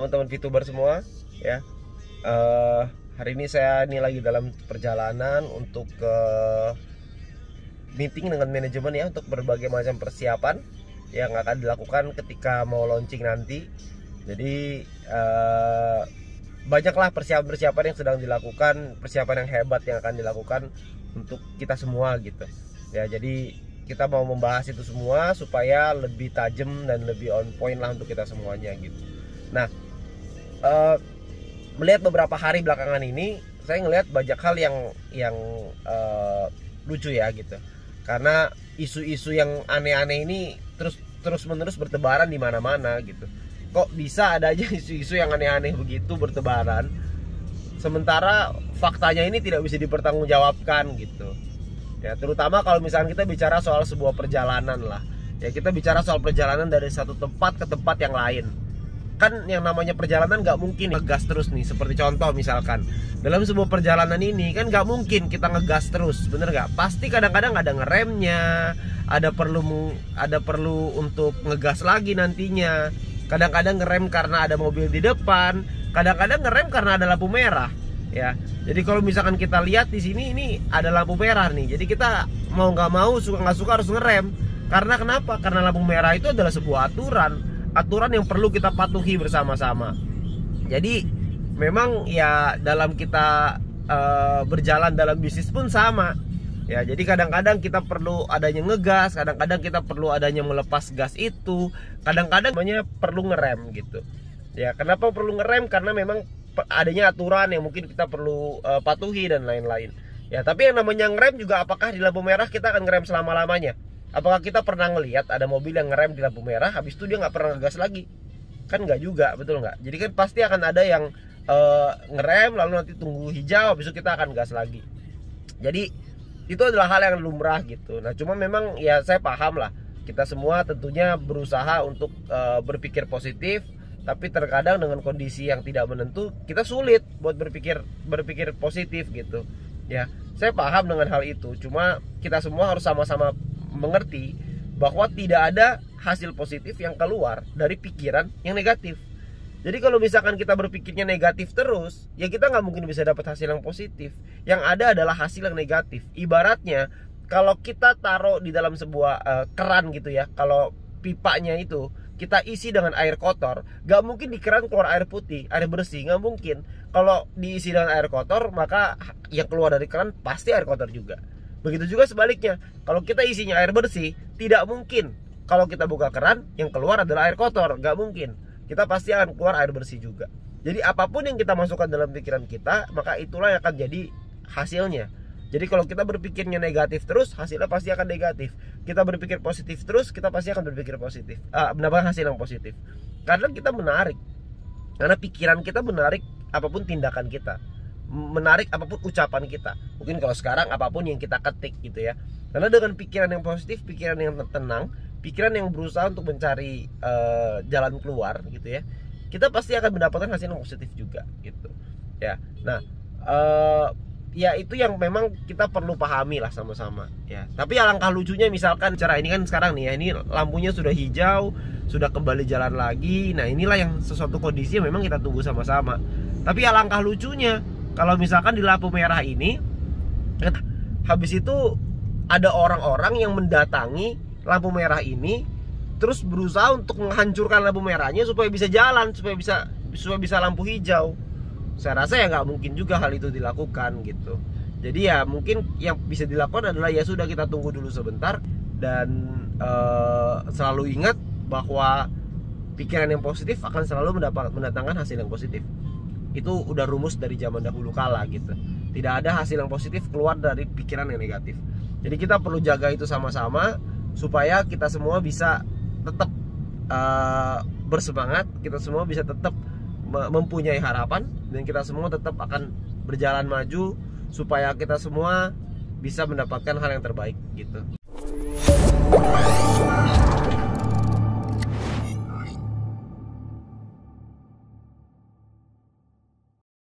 teman-teman VTuber semua ya. Hari ini saya lagi dalam perjalanan untuk ke meeting dengan manajemen ya, untuk berbagai macam persiapan yang akan dilakukan ketika mau launching nanti. Jadi banyaklah persiapan-persiapan yang sedang dilakukan, persiapan yang hebat yang akan dilakukan untuk kita semua gitu ya. Jadi kita mau membahas itu semua supaya lebih tajam dan lebih on point lah untuk kita semuanya gitu. Nah, melihat beberapa hari belakangan ini, saya ngelihat banyak hal yang lucu ya gitu. Karena isu-isu yang aneh-aneh ini terus-menerus bertebaran di mana-mana gitu. Kok bisa ada aja isu-isu yang aneh-aneh begitu bertebaran, sementara faktanya ini tidak bisa dipertanggungjawabkan gitu. Ya, terutama kalau misalnya kita bicara soal sebuah perjalanan lah. Ya, kita bicara soal perjalanan dari satu tempat ke tempat yang lain. Kan yang namanya perjalanan nggak mungkin ngegas terus nih. Seperti contoh misalkan dalam sebuah perjalanan ini kan nggak mungkin kita ngegas terus, bener nggak? Pasti kadang-kadang ada ngeremnya, ada perlu untuk ngegas lagi nantinya. Kadang-kadang ngerem karena ada mobil di depan, kadang-kadang ngerem karena ada lampu merah ya. Jadi kalau misalkan kita lihat di sini, ini ada lampu merah nih. Jadi kita mau nggak mau, suka nggak suka harus ngerem. Karena kenapa? Karena lampu merah itu adalah sebuah aturan yang perlu kita patuhi bersama-sama. Jadi memang ya dalam kita berjalan dalam bisnis pun sama ya. Jadi kadang-kadang kita perlu adanya ngegas, kadang-kadang kita perlu adanya melepas gas itu, kadang-kadang namanya perlu ngerem gitu ya. Kenapa perlu ngerem? Karena memang adanya aturan yang mungkin kita perlu patuhi dan lain-lain ya. Tapi yang namanya ngerem juga, apakah di lampu merah kita akan ngerem selama-lamanya? Apakah kita pernah ngelihat ada mobil yang ngerem di lampu merah habis itu dia nggak pernah ngegas lagi? Kan nggak juga, betul nggak? Jadi kan pasti akan ada yang ngerem lalu nanti tunggu hijau, habis itu kita akan gas lagi. Jadi itu adalah hal yang lumrah gitu. Nah, cuma memang ya saya paham lah, kita semua tentunya berusaha untuk berpikir positif, tapi terkadang dengan kondisi yang tidak menentu kita sulit buat berpikir positif gitu ya. Saya paham dengan hal itu, cuma kita semua harus sama-sama mengerti bahwa tidak ada hasil positif yang keluar dari pikiran yang negatif. Jadi kalau misalkan kita berpikirnya negatif terus, ya kita nggak mungkin bisa dapat hasil yang positif. Yang ada adalah hasil yang negatif. Ibaratnya kalau kita taruh di dalam sebuah keran gitu ya, kalau pipanya itu kita isi dengan air kotor, nggak mungkin di keran keluar air putih, air bersih, nggak mungkin. Kalau diisi dengan air kotor, maka yang keluar dari keran pasti air kotor juga. Begitu juga sebaliknya, kalau kita isinya air bersih, tidak mungkin kalau kita buka keran yang keluar adalah air kotor, nggak mungkin. Kita pasti akan keluar air bersih juga. Jadi apapun yang kita masukkan dalam pikiran kita, maka itulah yang akan jadi hasilnya. Jadi kalau kita berpikirnya negatif terus, hasilnya pasti akan negatif. Kita berpikir positif terus, kita pasti akan berpikir positif, mendapatkan hasil yang positif. Karena kita menarik, karena pikiran kita menarik apapun tindakan kita, menarik apapun ucapan kita. Mungkin kalau sekarang apapun yang kita ketik gitu ya. Karena dengan pikiran yang positif, pikiran yang tenang, pikiran yang berusaha untuk mencari jalan keluar gitu ya, kita pasti akan mendapatkan hasil yang positif juga gitu ya. Nah, ya itu yang memang kita perlu pahami lah sama-sama ya. Tapi alangkah lucunya misalkan cara ini kan sekarang nih ya, ini lampunya sudah hijau, sudah kembali jalan lagi. Nah, inilah yang sesuatu kondisi yang memang kita tunggu sama-sama. Tapi alangkah lucunya kalau misalkan di lampu merah ini, habis itu ada orang-orang yang mendatangi lampu merah ini, terus berusaha untuk menghancurkan lampu merahnya supaya bisa jalan, supaya bisa lampu hijau. Saya rasa ya nggak mungkin juga hal itu dilakukan gitu. Jadi ya mungkin yang bisa dilakukan adalah ya sudah, kita tunggu dulu sebentar dan selalu ingat bahwa pikiran yang positif akan selalu mendatangkan hasil yang positif. Itu udah rumus dari zaman dahulu kala gitu. Tidak ada hasil yang positif keluar dari pikiran yang negatif. Jadi kita perlu jaga itu sama-sama supaya kita semua bisa tetap bersemangat, kita semua bisa tetap mempunyai harapan, dan kita semua tetap akan berjalan maju supaya kita semua bisa mendapatkan hal yang terbaik gitu.